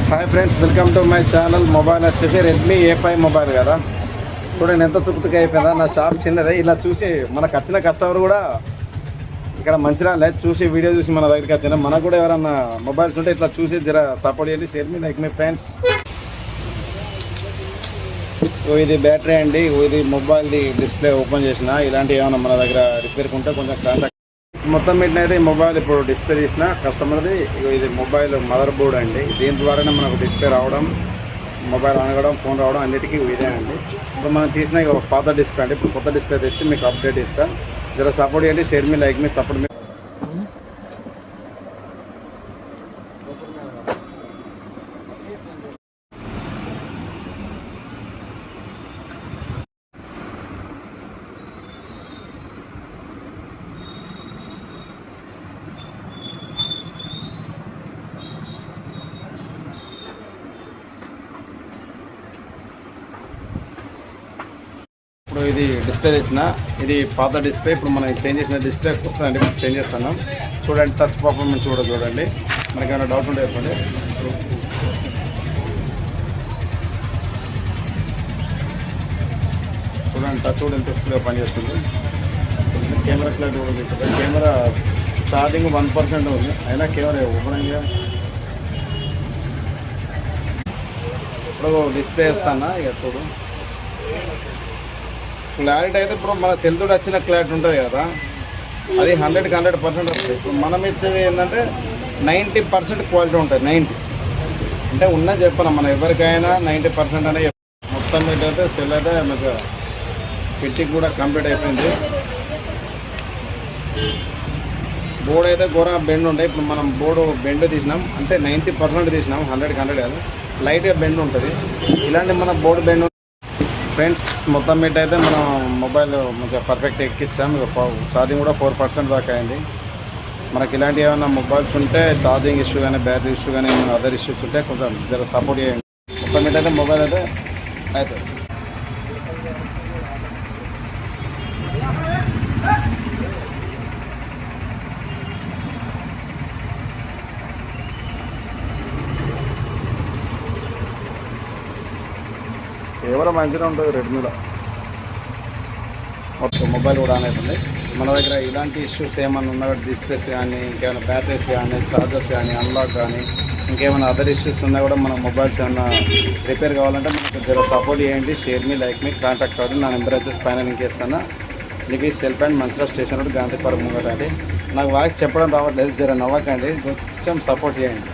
Hi friends, welcome to my channel. Mobile వచ్చేసి Redmi A5 mobile కదా. చూడండి ఎంత తుక్కుతుకు అయిపోయిందా. నా షాప్ చిన్నదే. ఇలా చూసి మనకు వచ్చిన కస్టమర్ కూడా ఇక్కడ మంచిర్యాల చూసి వీడియో చూసి మన దగ్గరికి వచ్చిన మనకు కూడా ఎవరన్నా మొబైల్స్ ఉంటే ఇట్లా చూసి జర సపోర్ట్ చేయండి. Share me like my friends. ఇది బ్యాటరీ అండి. ఇది మొబైల్ది డిస్ప్లే ఓపెన్ చేసిన. ఇలాంటివి ఏమైనా మన దగ్గర రిపేర్కి ఉంటే కొంచెం కాంటాక్ట్. మొత్తం మీటనైతే మొబైల్ ఇప్పుడు డిస్ప్లే చేసిన కస్టమర్ది. ఇది మొబైల్ మదర్ బోర్డ్ అండి. దీని ద్వారానే మనకు డిస్ప్లే రావడం, మొబైల్ అనగడం, ఫోన్ రావడం అన్నిటికీ ఇదే అండి. ఇప్పుడు మనం తీసిన పాత డిస్ప్లే అండి. ఇప్పుడు కొత్త డిస్ప్లే తెచ్చి మీకు అప్డేట్ ఇస్తాం. జర సపోర్ట్ చేయండి. షేర్ మీ లైక్ మీ సపోర్ట్ మీ. ఇప్పుడు ఇది డిస్ప్లే తెచ్చిన. ఇది పాత డిస్ప్లే. ఇప్పుడు మనం చేంజ్ చేసిన డిస్ప్లే కొత్త అండి. చేంజ్ చేస్తున్నాం. చూడండి టచ్ పర్ఫార్మెన్స్ కూడా చూడండి. మనకి ఏమైనా డౌట్ ఉంటే చెప్పండి. చూడండి టచ్ కూడా ఎంత స్పీడ్గా పనిచేస్తుంది. కెమెరా క్లారిటీ కూడా చూస్తుంది. కెమెరా ఛార్జింగ్ 1% ఉంది. అయినా కెమెరా ఓపెన్ అయ్యా. ఇప్పుడు డిస్ప్లే వేస్తానా ఇక చూడు. క్లారిటీ అయితే ఇప్పుడు మన సెల్ తోటి వచ్చిన క్లారిటీ ఉంటుంది కదా, అది 100% వస్తుంది. ఇప్పుడు మనం ఇచ్చేది ఏంటంటే 90% క్వాలిటీ ఉంటుంది. 90 అంటే ఉన్నది చెప్పాను. మనం ఎవరికైనా 90% అనే మొత్తం మీద అయితే సెల్ అయితే మంచిగా ఫిట్టింగ్ కూడా కంప్లీట్ అయిపోయింది. బోర్డు అయితే ఘోరంగా బెండ్ ఉంటాయి. ఇప్పుడు మనం బోర్డు బెండ్ తీసినాం అంటే 90% తీసినాం. 100కి 100 కాదు, లైట్గా బెండ్ ఉంటుంది. ఇలాంటి మన బోర్డు బెండ్ ఫ్రెండ్స్. మొత్తం మీద అయితే మనం మొబైల్ మంచిగా పర్ఫెక్ట్ ఎక్కించాం. ఛార్జింగ్ కూడా 4% దాకా అయింది. మనకి ఇలాంటి ఏమైనా మొబైల్స్ ఉంటే ఛార్జింగ్ ఇష్యూ కానీ బ్యాటరీ ఇష్యూ కానీ అదర్ ఇష్యూస్ ఉంటే కొంచెం జర సపోర్ట్ చేయండి. మొత్తం మీద అయితే మొబైల్ అయితే అవుతుంది. కెమెరా మంచిగా ఉంటుంది రెడ్మీలో. మొత్తం మొబైల్ కూడా ఆన్ అవుతుంది. మన దగ్గర ఇలాంటి ఇష్యూస్ ఏమైనా ఉన్నా డిస్ప్లేస్ కానీ, ఇంకేమైనా బ్యాటరీస్ కానీ, చార్జర్స్ కానీ, అన్లాక్ కానీ, ఇంకేమైనా అదర్ ఇష్యూస్ ఉన్నా కూడా మన మొబైల్స్ ఏమైనా రిపేర్ కావాలంటే మనకు జర సపోర్ట్ చేయండి. షేర్ మీ లైక్ మీ కాంటాక్ట్ అవ్వండి. నా నెంబర్ వచ్చేసి పైన లింక్ చేస్తాను. మీకు సెల్ అండ్ మంచిగా స్టేషన్ రోడ్ గాంధీ పార్క్ ముంగట అండి. నాకు వాయిస్ చెప్పడం రావట్లేదు, జర నవ్వకండి, కొంచెం సపోర్ట్ చేయండి.